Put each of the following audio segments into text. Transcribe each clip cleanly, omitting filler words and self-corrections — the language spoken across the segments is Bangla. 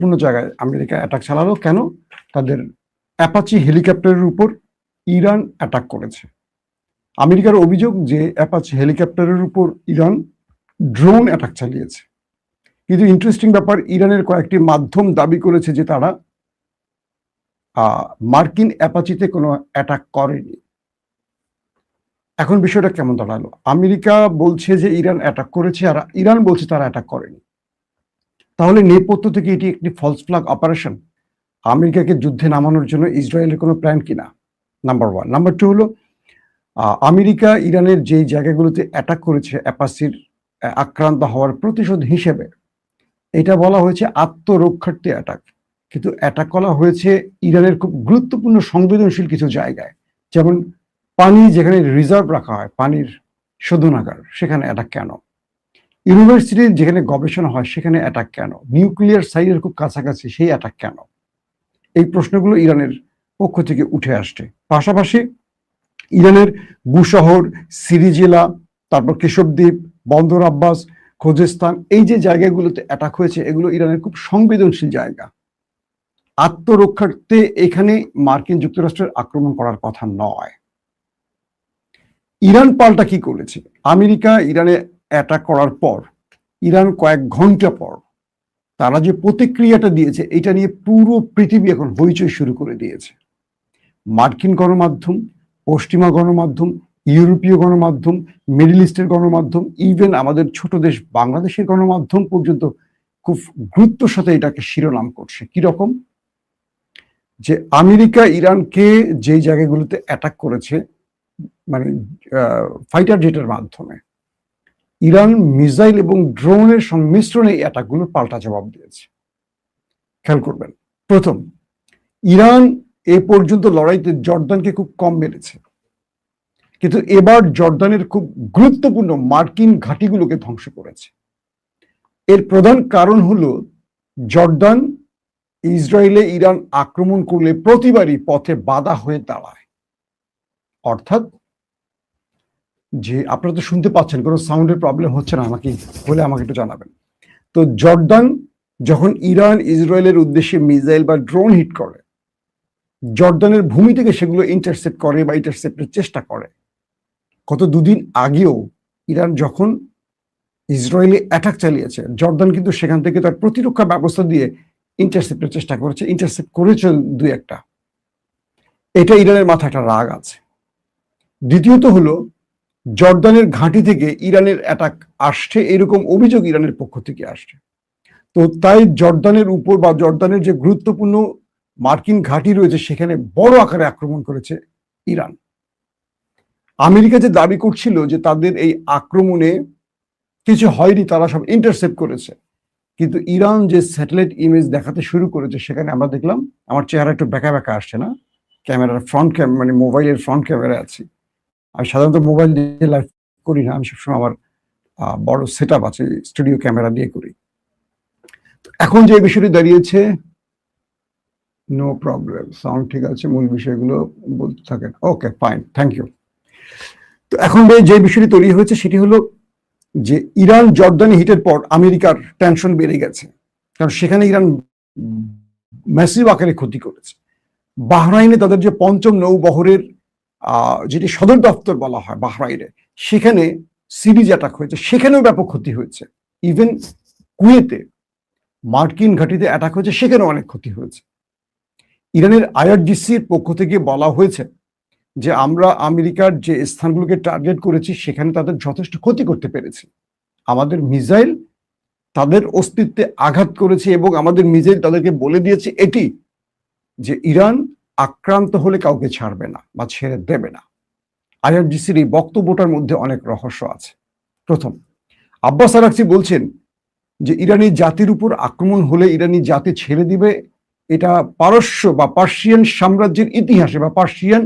কোনো জায়গায় আমেরিকা অ্যাটাক চালালো কেন? তাদের অ্যাপাচি হেলিকপ্টারের উপর ইরান অ্যাটাক করেছে। আমেরিকার অভিযোগ যে অ্যাপাচি হেলিকপ্টারের উপর ইরান ড্রোন অ্যাটাক চালিয়েছে। কিন্তু ইন্টারেস্টিং ব্যাপার, ইরানের কয়েকটি মাধ্যম দাবি করেছে যে তারা মার্কিন অ্যাপাচিতে কোনো অ্যাটাক করেনি। এখন বিষয়টা কেমন দাঁড়ালো? আমেরিকা বলছে যে ইরান অ্যাটাক করেছে, আর ইরান বলছে তারা অ্যাটাক করেনি। তাহলে নেপথ্য থেকে এটি একটি ফলস ফ্ল্যাগ অপারেশন, আমেরিকাকে যুদ্ধে নামানোর জন্য ইসরায়েলের কোনো প্ল্যান কিনা, নাম্বার ওয়ান। নাম্বার টু হলো, আমেরিকা ইরানের যেই জায়গাগুলোতে অ্যাটাক করেছে অ্যাপাচির আক্রান্ত হওয়ার প্রতিশোধ হিসেবে, এটা বলা হয়েছে আত্মরক্ষার্থী অ্যাটাক, কিন্তু অ্যাটাক করা হয়েছে ইরানের খুব গুরুত্বপূর্ণ সংবেদনশীল কিছু জায়গায়, যেমন পানি যেখানে রিজার্ভ রাখা হয়, পানির শোধনাগার, সেখানে অ্যাটাক কেন? ইউনিভার্সিটির যেখানে গবেষণা হয় সেখানে অ্যাটাক কেন? নিউক্লিয়ার সাইটের খুব কাছাকাছি, সেই অ্যাটাক কেন? এই প্রশ্নগুলো ইরানের পক্ষ থেকে উঠে আসছে। পাশাপাশি ইরানের বুশহর, সিরি জেলা, তারপর কেশবদ্বীপ, বন্দর আব্বাস, খোজেস্তান, এই যে জায়গাগুলোতে অ্যাটাক হয়েছে এগুলো ইরানের খুব সংবেদনশীল জায়গা। আত্মরক্ষার্থে এখানে মার্কিন যুক্তরাষ্ট্রের আক্রমণ করার কথা নয়। ইরান পাল্টা কি করেছে? আমেরিকা ইরানে অ্যাটাক করার পর ইরান কয়েক ঘন্টা পর তারা যে প্রতিক্রিয়াটা দিয়েছে, এটা নিয়ে পুরো পৃথিবী এখন হইচই শুরু করে দিয়েছে। মার্কিন গণমাধ্যম, পশ্চিমা গণমাধ্যম, ইউরোপীয় গণমাধ্যম, মিডল ইস্টের গণমাধ্যম, ইভেন আমাদের ছোট দেশ বাংলাদেশের গণমাধ্যম পর্যন্ত খুব গুরুত্বের সাথে এটাকে শিরোনাম করছে। কিরকম? যে আমেরিকা ইরানকে যে জায়গাগুলোতে অ্যাটাক করেছে, মানে ফাইটার জেটের মাধ্যমে, ইরান মিসাইল এবং ড্রোনের সংমিশ্রণে এই অ্যাটাকগুলো পাল্টা জবাব দিয়েছে। খেয়াল করবেন, প্রথম, ইরান এ পর্যন্ত লড়াইতে জর্দানকে খুব কম মেরেছে, কিন্তু এবার জর্দানের খুব গুরুত্বপূর্ণ মার্কিন ঘাঁটিগুলোকে ধ্বংস করেছে। এর প্রধান কারণ হলো জর্দান ইসরায়েলে ইরান আক্রমণ করলে প্রতিবারই পথে বাধা হয়ে দাঁড়ায়। অর্থাৎ, যে আপনারা তো শুনতে পাচ্ছেন, কোনো সাউন্ডের প্রবলেম হচ্ছে না, আমাকে একটু জানাবেন। তো জর্দান যখন ইরান ইসরায়েলের উদ্দেশ্যে মিসাইল বা ড্রোন হিট করে, জর্দানের ভূমি থেকে সেগুলো ইন্টারসেপ্ট করে বা ইন্টারসেপ্টের চেষ্টা করে। গত দুদিন আগেও ইরান যখন ইসরায়েলে অ্যাটাক চালিয়েছে, জর্দান কিন্তু সেখান থেকে তার প্রতিরক্ষা ব্যবস্থা দিয়ে ইন্টারসেপ্টের চেষ্টা করেছে, ইন্টারসেপ্ট করেছে দুই একটা। এটা ইরানের মাথায় একটা রাগ আছে। দ্বিতীয়ত হলো, জর্দানের ঘাঁটি থেকে ইরানের অ্যাটাক আসছে, এরকম অভিযোগ ইরানের পক্ষ থেকে আসছে। তো তাই জর্দানের উপর বা জর্দানের যে গুরুত্বপূর্ণ মার্কিন ঘাঁটি রয়েছে সেখানে বড় আকারে আক্রমণ করেছে ইরান। আমেরিকা যে দাবি করছিল যে তাদের এই আক্রমণে কিছু হয়নি, তারা সব ইন্টারসেপ্ট করেছে, কিন্তু ইরান যে স্যাটেলাইট ইমেজ দেখাতে শুরু করেছে সেখানে আমরা দেখলাম, আমার চেহারা একটু বেঁকা বেঁকা আসছে না? ক্যামেরার ফ্রন্ট মানে মোবাইলের ফ্রন্ট ক্যামেরায় আছি। আমি সাধারণত মোবাইল দিয়ে লাইভ করি না, আমি সবসময় আমার বড় সেট আপ আছে, স্টুডিও ক্যামেরা দিয়ে করি। এখন যে বিষয়টি দাঁড়িয়েছে, নো প্রবলেম, সাউন্ড ঠিক আছে, মূল বিষয়গুলো বলতে থাকেন। ওকে, ফাইন, থ্যাংক ইউ। তো এখন যে বিষয়টি তৈরি হয়েছে সেটি হলো যে ইরান জর্দানে হিটের পর আমেরিকার টেনশন বেড়ে গেছে, কারণ সেখানে ইরান ম্যাসিভ আকারে ক্ষতি করেছে। বাহরাইনে তাদের যে পঞ্চম নৌবহরের যেটি সদর দপ্তর বলা হয় বাহরাইনে, সেখানে সিরিজ অ্যাটাক হয়েছে, সেখানেও ব্যাপক ক্ষতি হয়েছে। ইভেন কুয়েতে মার্কিন ঘাঁটিতে অ্যাটাক হয়েছে, সেখানেও অনেক ক্ষতি হয়েছে। ইরানের আইআরজিসির পক্ষ থেকে বলা হয়েছে যে আমরা আমেরিকার যে স্থানগুলোকে টার্গেট করেছি সেখানে তাদের যথেষ্ট ক্ষতি করতে পেরেছি। আমাদের মিসাইল তাদের অস্তিত্বে আঘাত করেছে এবং আমাদের মিসাইল তাদেরকে বলে দিয়েছে এটি যে ইরান আক্রান্ত হলে কাউকে ছাড়বে না বা ছেড়ে দেবে না। আইআরজিসির এই বক্তব্যটার মধ্যে অনেক রহস্য আছে। প্রথম, আব্বাস আরাকচি বলছেন যে ইরানি জাতির উপর আক্রমণ হলে ইরানি জাতি ছেড়ে দিবে, এটা পারস্য বা পার্সিয়ান সাম্রাজ্যের ইতিহাসে বা পার্সিয়ান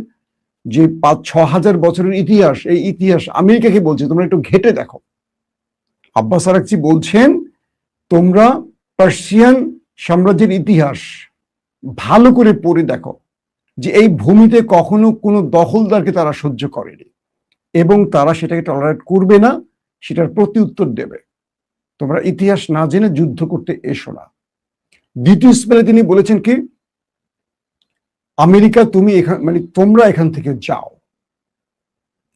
যে 5-6 হাজার বছরের ইতিহাস, এই ইতিহাস আমেরিকাকে বলছে তোমরা একটু ঘেটে দেখো। আব্বাস আরাকচি বলছেন তোমরা পার্সিয়ান সাম্রাজ্যের ইতিহাস ভালো করে পড়ে দেখো যে এই ভূমিতে কখনো কোনো দখলদারকে তারা সহ্য করেনি এবং তারা সেটাকে টলারেট করবে না, সেটার প্রতি উত্তর দেবে। তোমরা ইতিহাস না জেনে যুদ্ধ করতে এসো না। দ্বিতীয় স্পেলে তিনি বলেছেন কি, আমেরিকা তুমি তোমরা এখান থেকে যাও,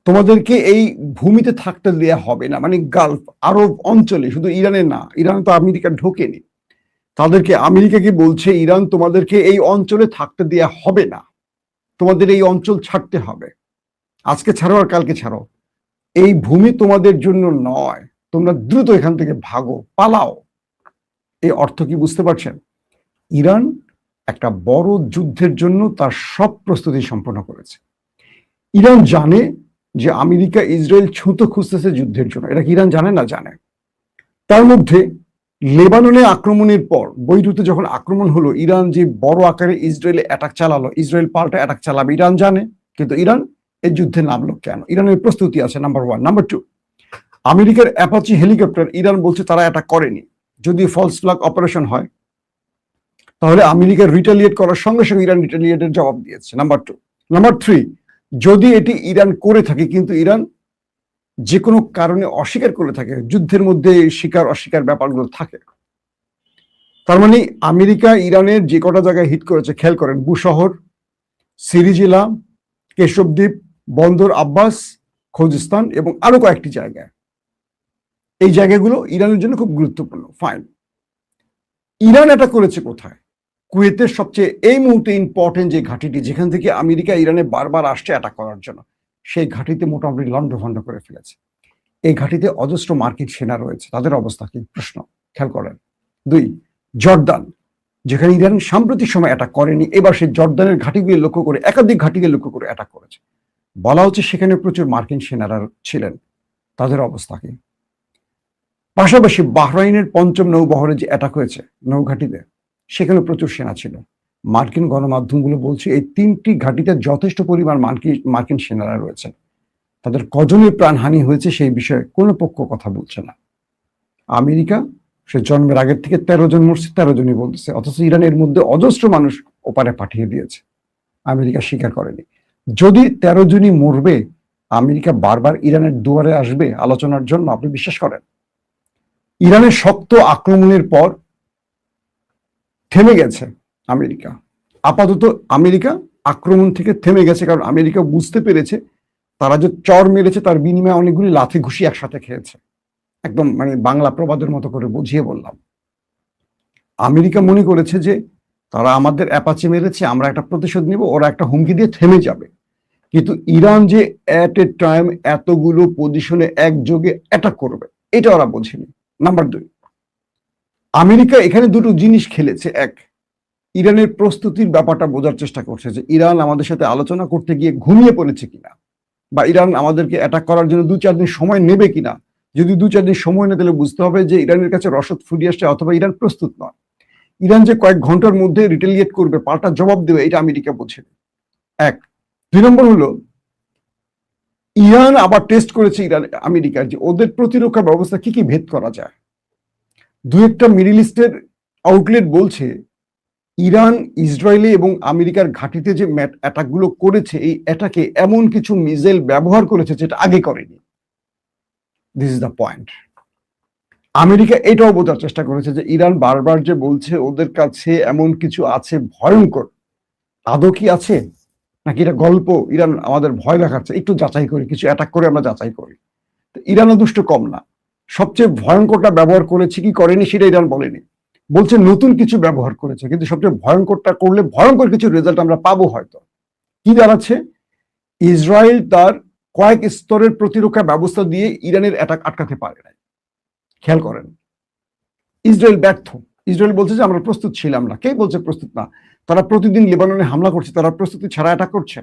তোমাদেরকে এই ভূমিতে থাকতে দেয়া হবে না, মানে গালফ আরব অঞ্চলে, শুধু ইরানে না, ইরান তো আমেরিকা ঢোকেনি, তাদেরকে আমেরিকাকে বলছে ইরান তোমাদেরকে এই অঞ্চলে থাকতে দেয়া হবে না, তোমাদের এই অঞ্চল ছাড়তে হবে, আজকে ছাড়ো আর কালকে ছাড়ো, এই ভূমি তোমাদের জন্য নয়, তোমরা দ্রুত এখান থেকে ভাগো, পালাও। এই অর্থ কি বুঝতে পারছেন? ইরান একটা বড় যুদ্ধের জন্য তার সব প্রস্তুতি সম্পন্ন করেছে। ইরান জানে যে আমেরিকা ইসরায়েল ছুতো খুঁজতেছে যুদ্ধের জন্য, এটা কি ইরান জানে না? জানে। তার মধ্যে লেবাননে আক্রমণের পর, বৈরুতে যখন আক্রমণ হলো, ইরান যে বড় আকারে ইসরায়েলে অ্যাটাক চালালো, ইসরায়েল পাল্টা অ্যাটাক চালাবে ইরান জানে, কিন্তু ইরান এই যুদ্ধে নামলো কেন? ইরানের প্রস্তুতি আছে, নাম্বার ওয়ান। নাম্বার টু, আমেরিকার অ্যাপাচি হেলিকপ্টার, ইরান বলছে তারা অ্যাটাক করেনি, যদি ফলস ফ্ল্যাগ অপারেশন হয় তাহলে আমেরিকা রিটালিয়েট করার সঙ্গে সঙ্গে ইরান রিটালিয়েটের জবাব দিয়েছে, নাম্বার টু। নাম্বার থ্রি, যদি এটি ইরান করে থাকে, কিন্তু ইরান যে কোনো কারণে অস্বীকার করে থাকে, যুদ্ধের মধ্যে স্বীকার অস্বীকার ব্যাপারগুলো থাকে, তার মানে আমেরিকা ইরানের যে কটা জায়গায় হিট করেছে, খেয়াল করেন, বুশহর, সিরিজিলা, কেশবদ্বীপ, বন্দর আব্বাস, খোজিস্তান এবং আরো কয়েকটি জায়গায়, এই জায়গাগুলো ইরানের জন্য খুব গুরুত্বপূর্ণ। ফাইন, ইরান এটা করেছে কোথায়? কুয়েতের সবচেয়ে এই মুহূর্তে ইম্পর্টেন্ট যে ঘাঁটিটি, যেখান থেকে আমেরিকা ইরানে বারবার আসছে অ্যাটাক করার জন্য, সেই ঘাঁটিতে মোটামুটি লন্ডভন্ড করে ফেলেছে। এই ঘাঁটিতে অজস্র মার্কিন সেনা রয়েছে, তাদের অবস্থা কি? প্রশ্ন, খেয়াল করেন। দুই, জর্দান, যেখানে ইরান সাম্প্রতিক সময় অ্যাটাক করেনি, এবার সেই জর্দানের ঘাঁটিগুলি লক্ষ্য করে, একাধিক ঘাঁটিকে লক্ষ্য করে অ্যাটাক করেছে, বলা হচ্ছে সেখানে প্রচুর মার্কিন সেনারা ছিলেন, তাদের অবস্থা কি? পাশাপাশি বাহরাইনের পঞ্চম নৌবহরে যে অ্যাটাক হয়েছে নৌঘাটিতে, সেখানে প্রচুর সেনা ছিল, মার্কিন গণমাধ্যমগুলো বলছে এই তিনটি ঘাঁটিতে যথেষ্ট পরিমাণ মার্কিন সেনারা রয়েছে, তাদের কজনের প্রাণহানি হয়েছে সেই বিষয়ে কোনো পক্ষ কথা বলছে না। আমেরিকা সে জন্মের আগের থেকে 13 জন মরছে, 13 জনই বলতেছে, অথচ ইরানের মধ্যে অজস্র মানুষ ওপারে পাঠিয়ে দিয়েছে, আমেরিকা স্বীকার করেনি। যদি 13 জনই মরবে, আমেরিকা বারবার ইরানের দুয়ারে আসবে আলোচনার জন্য? আপনি বিশ্বাস করেন? ইরানের শক্ত আক্রমণের পর থেমে গেছে আমেরিকা, আপাতত আমেরিকা আক্রমণ থেকে থেমে গেছে, কারণ আমেরিকা বুঝতে পেরেছে তারা যে চর মেরেছে তার বিনিময়ে অনেকগুলি লাথি ঘুষি একসাথে খেয়েছে। একদম মানে বাংলা প্রবাদের মতো করে বুঝিয়ে বললাম। আমেরিকা মনে করেছে যে তারা আমাদের অ্যাপাচি মেরেছে, আমরা একটা প্রতিশোধ নিব, ওরা একটা হুমকি দিয়ে থেমে যাবে, কিন্তু ইরান যে এট এ টাইম এতগুলো পজিশনে একযোগে অ্যাটাক করবে, এটা ওরা বোঝেনি। নাম্বার দুই, আমেরিকা এখানে দুটো জিনিস খেলেছে। এক, ইরানের প্রস্তুতির ব্যাপারটা বোঝার চেষ্টা করছে যে ইরান আমাদের সাথে আলোচনা করতে গিয়ে ঘুমিয়ে পড়েছে কিনা, বা ইরান আমাদেরকে অ্যাটাক করার জন্য 2-4 দিন সময় নেবে কিনা। যদি 2-4 দিন সময় নেয় তাহলে বুঝতে হবে যে ইরানের কাছে রসদ ফুরিয়ে আসছে, অথবা ইরান প্রস্তুত নয়। ইরান যে কয়েক ঘন্টার মধ্যে রিটেলিয়েট করবে, পাল্টা জবাব দেবে, এটা আমেরিকা বোঝে। এক। 2 নম্বর হলো, ইরান আবার টেস্ট করেছে আমেরিকার যে ওদের প্রতিরক্ষা ব্যবস্থা কি কি ভেদ করা যায়। 2-1টা মিডল ইস্টের আউটলেট বলছে ইরান ইসরায়েলি এবং আমেরিকার ঘাঁটিতে যে অ্যাটাকগুলো করেছে, এই অ্যাটাকে এমন কিছু মিসাইল ব্যবহার করেছে যেটা আগে করেনি। This is the point. America এটাও বোঝার চেষ্টা করেছে যে ইরান বারবার যে বলছে ওদের কাছে এমন কিছু আছে ভয়ঙ্কর, আদৌ কি আছে নাকি এটা গল্প, ইরান আমাদের ভয় দেখাচ্ছে, একটু যাচাই করি, কিছু অ্যাটাক করে আমরা যাচাই করি। ইরানও দুষ্ট কম না, সবচেয়ে ভয়ঙ্করটা ব্যবহার করেছে কি করেনি সেটা ইরান বলেনি, বলছে নতুন কিছু ব্যবহার করেছে, কিন্তু সবচেয়ে ভয়ঙ্করটা করলে ভয়ঙ্কর কিছু রেজাল্ট আমরা পাবো হয়তো। কি দাঁড়াচ্ছে? ইসরায়েল তার কয়েক স্তরের প্রতিরক্ষা ব্যবস্থা দিয়ে ইরানের অ্যাটাক আটকাতে পারে না। খেয়াল করেন, ইসরায়েল ব্যর্থ। ইসরায়েল বলছে যে আমরা প্রস্তুত ছিলাম না। কে বলছে প্রস্তুত না? তারা প্রতিদিন লেবাননে হামলা করছে, তারা প্রস্তুতি ছাড়া অ্যাটাক করছে।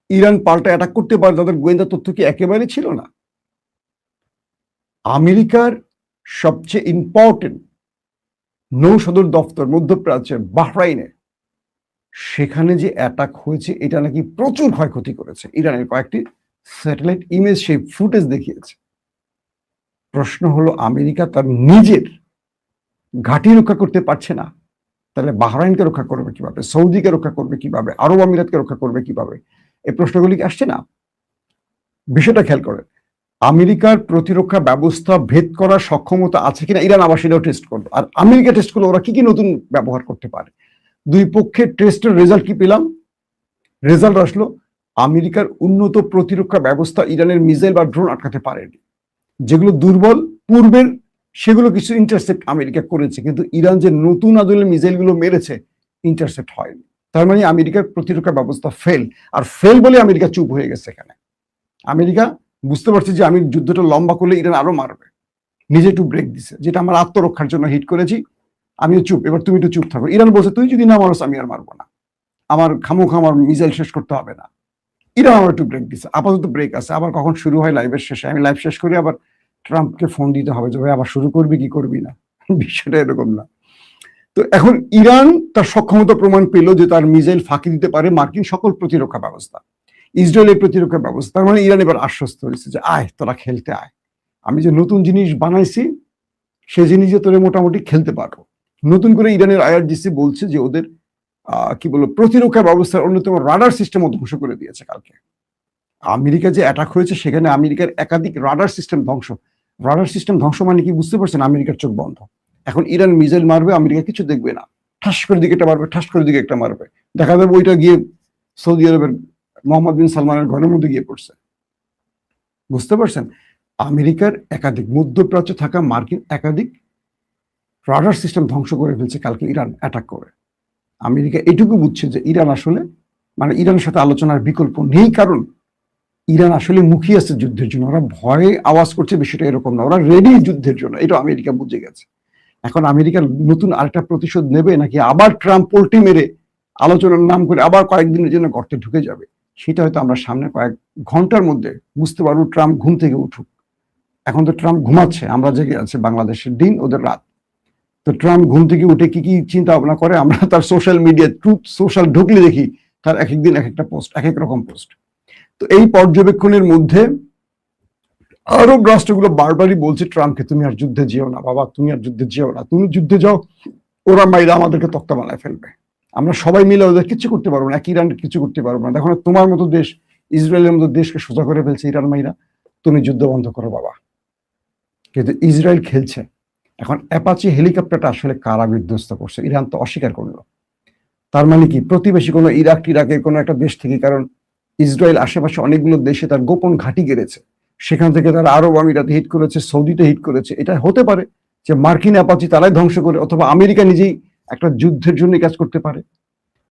ইরান পাল্টা অ্যাটাক করতে পারে, তাদের গোয়েন্দা তথ্য কি একেবারে ছিল না? আমেরিকার সবচেয়ে ইম্পর্টেন্ট নৌ সদর দপ্তর মধ্যপ্রাচ্যে বাহরাইনে, সেখানে যে অ্যাটাক হয়েছে এটা নাকি প্রচুর ক্ষয়ক্ষতি করেছে। ইরানের কয়েকটি স্যাটেলাইট ইমেজ সেই ফুটেজ দেখিয়েছে। প্রশ্ন হলো, আমেরিকা তার নিজের ঘাঁটি রক্ষা করতে পারছে না, তাহলে বাহরাইনকে রক্ষা করবে কিভাবে? সৌদিকে রক্ষা করবে কিভাবে? আরব আমিরাতকে রক্ষা করবে কিভাবে? এই প্রশ্নগুলি কি আসছে না? বিষয়টা খেয়াল করেন। আমেরিকার প্রতিরক্ষা ব্যবস্থা ভেদ করার সক্ষমতা আছে কিনা ইরান আবার সেটাও টেস্ট করলো। আর আমেরিকা টেস্ট করলো ওরা কি কি নতুন ব্যবহার করতে পারে। দুই পক্ষের টেস্টের রেজাল্ট কি পেলাম? রেজাল্ট আসলো আমেরিকার উন্নত প্রতিরক্ষা ব্যবস্থা ইরানের মিসাইল বা ড্রোন আটকাতে পারেনি। যেগুলো দুর্বল পূর্বের সেগুলো কিছু ইন্টারসেপ্ট আমেরিকা করেছে, কিন্তু ইরান যে নতুন আদলের মিসাইলগুলো মেরেছে ইন্টারসেপ্ট হয়নি। তার মানে আমেরিকার প্রতিরক্ষা ব্যবস্থা ফেল। আর ফেল বলে আমেরিকা চুপ হয়ে গেছে। এখানে আমেরিকা বুঝতে পারছে যে আমি যুদ্ধটা লম্বা করলে ইরান আরো মারবে, নিজে একটু ব্রেক দিছে, যেটা আমার আত্মরক্ষার জন্য হিট করেছি, আমিও চুপ, এবার তুমি একটু চুপ থাকো। ইরান বলছে তুই যদি না মারস আমি আর মারবো না, আমার খামোখা আমার মিসাইল শেষ করতে হবে না। ইরান আমার একটু ব্রেক দিছে, আপাতত ব্রেক আছে। আবার কখন শুরু হয় লাইভের শেষে, আমি লাইভ শেষ করি আবার ট্রাম্পকে ফোন দিতে হবে যে ভাই আবার শুরু করবি কি করবি না। বিষয়টা এরকম না। তো এখন ইরান তার সক্ষমতা প্রমাণ পেল যে তার মিসাইল ফাঁকি দিতে পারে মার্কিন সকল প্রতিরক্ষা ব্যবস্থা, ইসরায়েলের প্রতিরক্ষা ব্যবস্থা। তার মানে ইরান এবার আশ্বস্ত হয়েছে যে আয় তোরা খেলতে আয়, আমি যে নতুন জিনিস বানাইছি সে জিনিস যে তোরা মোটামুটি খেলতে পারো। নতুন করে ইরানের আইআরজিসি বলছে যে ওদের কি বলবো প্রতিরক্ষা ব্যবস্থার অন্যতম রাডার সিস্টেম ধ্বংস করে দিয়েছে কালকে। আমেরিকা যে অ্যাটাক হয়েছে সেখানে আমেরিকার একাধিক রাডার সিস্টেম ধ্বংস। রাডার সিস্টেম ধ্বংস মানে কি বুঝতে পারছেন? আমেরিকার চোখ বন্ধ। এখন ইরান মিসাইল মারবে, আমেরিকা কিছু দেখবে না, ঠাস করে দিকে একটা মারবে, ঠাস করে দিকে একটা মারবে, দেখা যাবে ওইটা গিয়ে সৌদি আরবের মোহাম্মদ বিন সালমানের ঘরের মধ্যে গিয়ে পড়ছে। বুঝতে পারছেন? আমেরিকার একাধিক মধ্যপ্রাচ্যে থাকা মার্কিন একাধিক রাডার সিস্টেম ধ্বংস করে ফেলছে কালকে ইরান অ্যাটাক করে। আমেরিকা এটুকু বুঝছে যে ইরান আসলে মানে ইরানের সাথে আলোচনার বিকল্প নেই, কারণ ইরান আসলে মুখিয়ে আছে যুদ্ধের জন্য। ওরা ভয়ে আওয়াজ করছে, বিষয়টা এরকম না, ওরা রেডি যুদ্ধের জন্য, এটা আমেরিকা বুঝে গেছে। এখন আমেরিকার নতুন আরেকটা প্রতিশোধ নেবে নাকি আবার ট্রাম্প পোল্টি মেরে আলোচনার নাম করে আবার কয়েকদিনের জন্য গর্তে ঢুকে যাবে, সেটা হয়তো আমরা সামনে কয়েক ঘন্টার মধ্যে বুঝতে পারবো। ট্রাম্প ঘুম থেকে উঠুক। এখন তো ট্রাম্প ঘুমাচ্ছে, আমরা জেগে আছি, বাংলাদেশের দিন ওদের রাত। তো ট্রাম্প ঘুম থেকে উঠে কি কি চিন্তা ভাবনা করে আমরা তার সোশ্যাল মিডিয়া ট্রুথ সোশ্যাল ঢুকলে দেখি তার এক একদিন এক একটা পোস্ট, এক এক রকম পোস্ট। তো এই পর্যবেক্ষণের মধ্যে আরব রাষ্ট্রগুলো বারবারই বলছে ট্রাম্পকে তুমি আর যুদ্ধে যেও না বাবা, তুমি আর যুদ্ধে যেও না, তুমি যুদ্ধে যাও ওরা মাইরা আমাদেরকে তক্তা বানায় ফেলবে, আমরা সবাই মিলে ওদের কিছু করতে পারবো না, এক ইরান কিছু করতে পারবো না। দেখো তোমার মতো দেশ, ইসরায়েলের মতো দেশকে সোজা করে ফেলছে ইরান মাইরা, তুমি যুদ্ধ বন্ধ করো বাবা। কিন্তু ইসরায়েল খেলছে। এখন অ্যাপাচি হেলিকপ্টারটা আসলে কারা বিধ্বস্ত করছে? ইরান তো অস্বীকার করলো। তার মানে কি প্রতিবেশী কোনো ইরাকের কোনো একটা দেশ থেকে, কারণ ইসরায়েল আশেপাশে অনেকগুলো দেশে তার গোপন ঘাঁটি গেড়েছে, সেখান থেকে তারা আরব আমিরাতে হিট করেছে, সৌদিতে হিট করেছে। এটা হতে পারে যে মার্কিন অ্যাপাচি তারাই ধ্বংস করে, অথবা আমেরিকা নিজেই একটা যুদ্ধের জন্য কাজ করতে পারে।